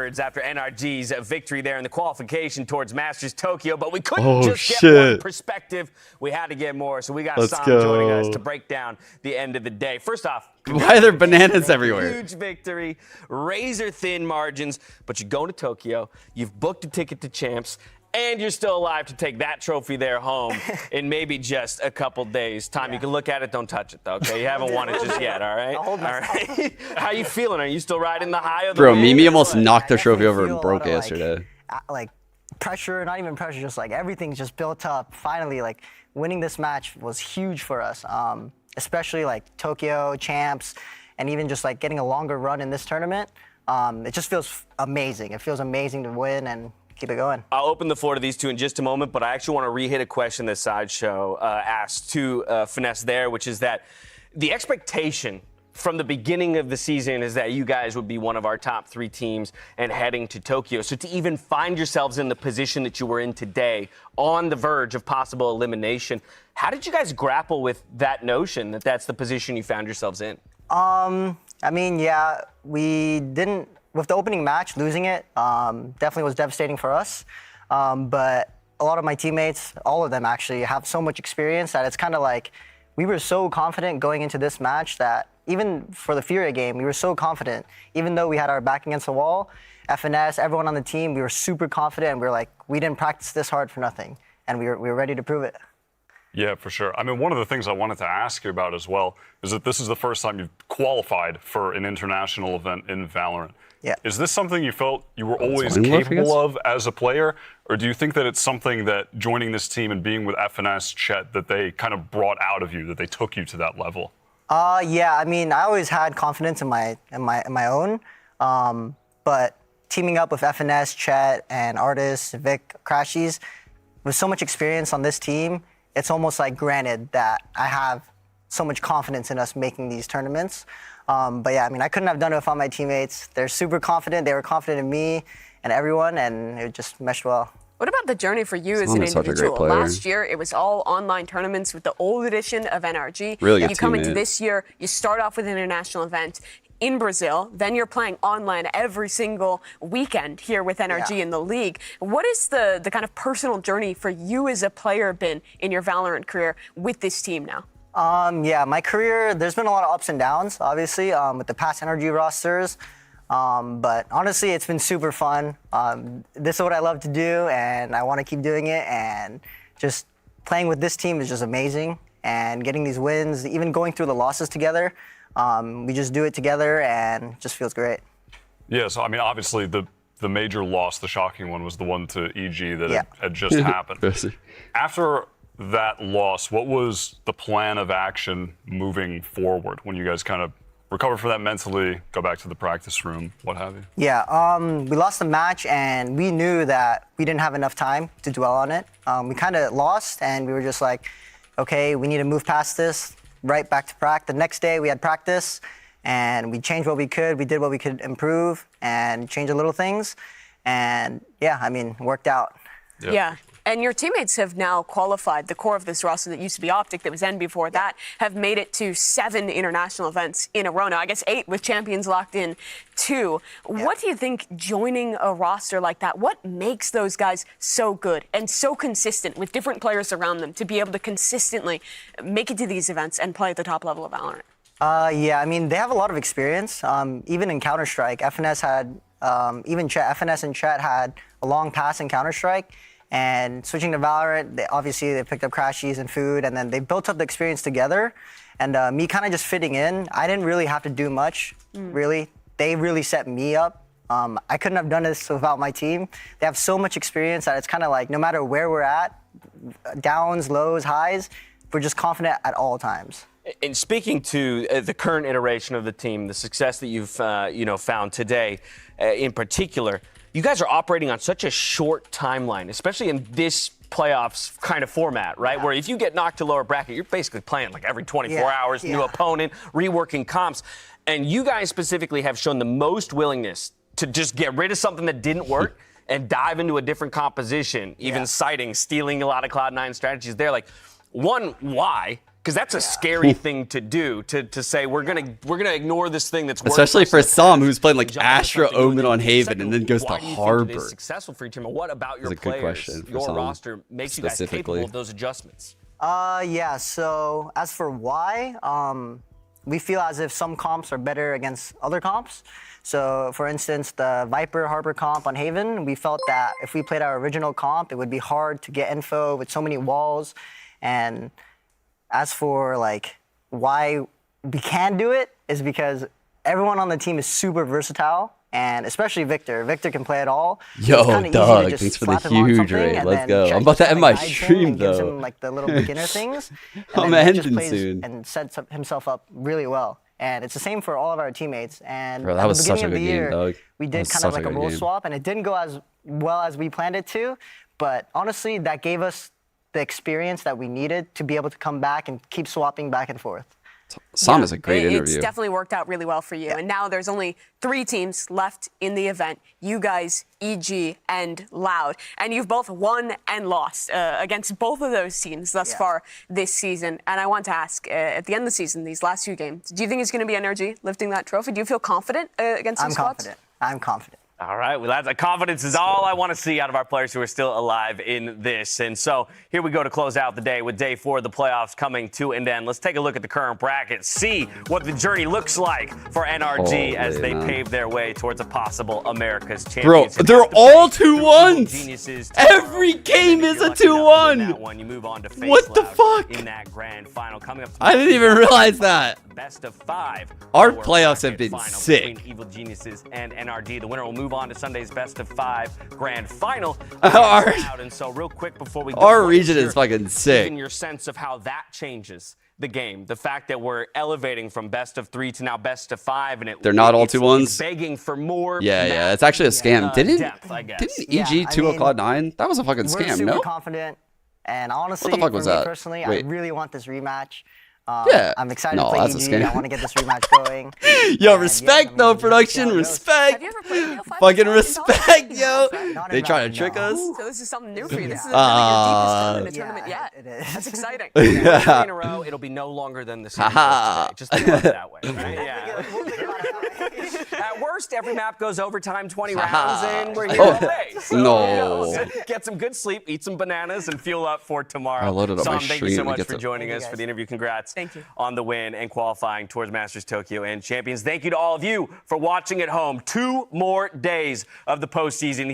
words after NRG's victory there in the qualification towards Masters Tokyo, but we couldn't just get one perspective. We had to get more, so we got s0m's joining us to break down the end of the day. First off, why are there bananas everywhere? Huge victory, razor-thin margins, but you're going to Tokyo, you've booked a ticket to Champs, and you're still alive to take that trophy there home in maybe just a couple days. Tom, you can look at it, don't touch it, though, okay? You haven't won it just yet, all right? I'll hold myself. All right. How you feeling? Are you still riding the high of the Bro, win? Mimi almost knocked the trophy over feel and a broke lot it of, yesterday. Like pressure, not even pressure, just like everything's just built up. Finally, like winning this match was huge for us, especially like Tokyo, Champs, and even just like getting a longer run in this tournament. It just feels amazing. It feels amazing to win and keep it going. I'll open the floor to these two in just a moment, but I actually want to re-hit a question that Sideshow asked to Finesse there, which is that the expectation from the beginning of the season is that you guys would be one of our top 3 teams and heading to Tokyo. So to even find yourselves in the position that you were in today, on the verge of possible elimination, how did you guys grapple with that notion that that's the position you found yourselves in? I mean, yeah, we didn't, with the opening match, losing it definitely was devastating for us. But a lot of my teammates, all of them actually, have so much experience that it's kind of like we were so confident going into this match that even for the Fury game, we were so confident. Even though we had our back against the wall, FNS, everyone on the team, we were super confident. And we were like, we didn't practice this hard for nothing. And we were ready to prove it. Yeah, for sure. I mean, one of the things I wanted to ask you about as well is that this is the first time you've qualified for an international event in Valorant. Yeah. Is this something you felt you were always capable of as a player? Or do you think that it's something that joining this team and being with FNS, Chet, that they kind of brought out of you, that they took you to that level? Yeah, I mean, I always had confidence in my own. But teaming up with FNS, Chet, and Artis, Vic, Crashies, with so much experience on this team, it's almost like granted that I have so much confidence in us making these tournaments. But yeah, I mean, I couldn't have done it without my teammates. They're super confident. They were confident in me and everyone, and it just meshed well. What about the journey for you as an individual? Last year, it was all online tournaments with the old edition of NRG. Really good You come into this year, you start off with an international event in Brazil, then you're playing online every single weekend here with NRG in the league. What is the kind of personal journey for you as a player been in your Valorant career with this team now? Yeah, my career, there's been a lot of ups and downs, obviously, with the past NRG rosters. But honestly, it's been super fun. This is what I love to do, and I want to keep doing it. And just playing with this team is just amazing. And getting these wins, even going through the losses together, we just do it together, and it just feels great. Yeah, so I mean, obviously the major loss, the shocking one, was the one to EG that had just happened. After that loss, what was the plan of action moving forward when you guys kind of recover from that mentally, go back to the practice room, what have you? Yeah, we lost the match, and we knew that we didn't have enough time to dwell on it. We kind of lost, and we were just like, okay, we need to move past this, right back to practice. The next day we had practice, and we changed what we could. We did what we could improve and change the little things. And yeah, I mean, it worked out. Yeah. And your teammates have now qualified. The core of this roster that used to be Optic, that was N before that, have made it to 7 international events in a row now. I guess 8 with champions locked in 2. What do you think joining a roster like that, what makes those guys so good and so consistent with different players around them to be able to consistently make it to these events and play at the top level of Valorant? Yeah, I mean, they have a lot of experience. Even in Counter-Strike, FNS had, FNS and Chet had a long pass in Counter-Strike. And switching to Valorant, they picked up Crashies and food, and then they built up the experience together. And me kind of just fitting in, I didn't really have to do much, really. They really set me up. I couldn't have done this without my team. They have so much experience that it's kind of like no matter where we're at, downs, lows, highs, we're just confident at all times. And speaking to the current iteration of the team, the success that you've found today, in particular, you guys are operating on such a short timeline, especially in this playoffs kind of format, right? Where if you get knocked to lower bracket, you're basically playing like every 24 hours, new opponent, reworking comps. And you guys specifically have shown the most willingness to just get rid of something that didn't work and dive into a different composition, even citing stealing a lot of Cloud9 strategies there. Like, one, why? Because that's a scary thing to do, to say we're gonna ignore this thing that's especially for some who's playing like jump into Astra, something new. Omen on Haven, Second, and then goes to why do you think it Harbor. is successful for your team, and what about your That's a good players, question for your some, roster makes you guys capable specifically. of those adjustments? Yeah, so as for why, we feel as if some comps are better against other comps. So for instance, the Viper Harbor comp on Haven, we felt that if we played our original comp, it would be hard to get info with so many walls. And as for like why we can do it is because everyone on the team is super versatile. And especially Victor. Victor can play it all. Yo, It's kinda Doug, easy to just thanks for the slap him on huge something raid. and Let's then go. Chet I'm about to just end kinda my guides him stream, and gives though. him like the little beginner things. And I'm then Vic just ending plays soon. and sets himself up really well. And it's the same for all of our teammates. And Bro, that at was the such beginning a of the good game, year, Doug. we That did was kind such of a like a good role game. swap, and it didn't go as well as we planned it to. But honestly, that gave us the experience that we needed to be able to come back and keep swapping back and forth. Sam is a great It's interview. definitely worked out really well for you. And now there's only 3 teams left in the event. You guys, EG, and Loud. And you've both won and lost against both of those teams thus far this season. And I want to ask, at the end of the season, these last few games, do you think it's going to be NRG lifting that trophy? Do you feel confident against these squads? I'm confident. All right, well, that's confidence is all I want to see out of our players who are still alive in this. And so here we go to close out the day with day 4 of the playoffs coming to an end. Let's take a look at the current bracket, see what the journey looks like for NRG as they pave their way towards a possible America's Bro, championship. they're all 2-1s. Geniuses Every game is a 2-1. You move on to face What the Loud fuck? in that grand final coming up. I didn't even realize that. Best of 5. Our lower playoffs have bracket been final sick. between Evil Geniuses and NRG. The winner will move on to Sunday's best of 5 grand final. Our- And so real quick before we go, Our what region your- is fucking sick. Even your sense of how that changes the game, the fact that we're elevating from best of 3 to now best of 5, and They're not all it's 2-1s? begging for more. Yeah, it's actually a scam. Didn't depth, I guess. EG Yeah, I 2 mean, o'clock 9? That was a fucking We're scam, super no? confident. And honestly, What the fuck was for me that? personally, Wait. I really want this rematch. Yeah. I'm excited No, to play that's a EG. scam. I want to get this rematch going. Yo, And, respect yeah, though, I mean, production, yeah, respect. Have you ever played Real 5? Fucking respect, yo. Not They in trying Valorant, to trick no. us? So this is something new for you. This is your deepest tournament yet. It is. That's exciting. 3 in a row, it'll be no longer than the series Haha. today. Just think about it that way. Right? Yeah. At worst, every map goes overtime 20 rounds, and we're here all day. So, No. get some good sleep, eat some bananas, and fuel up for tomorrow. I loaded up my Sam, thank you stream so to much get for to- joining Thank us you, for the guys. interview. Congrats Thank you. on the win and qualifying towards Masters Tokyo and Champions. Thank you to all of you for watching at home. 2 more days of the postseason.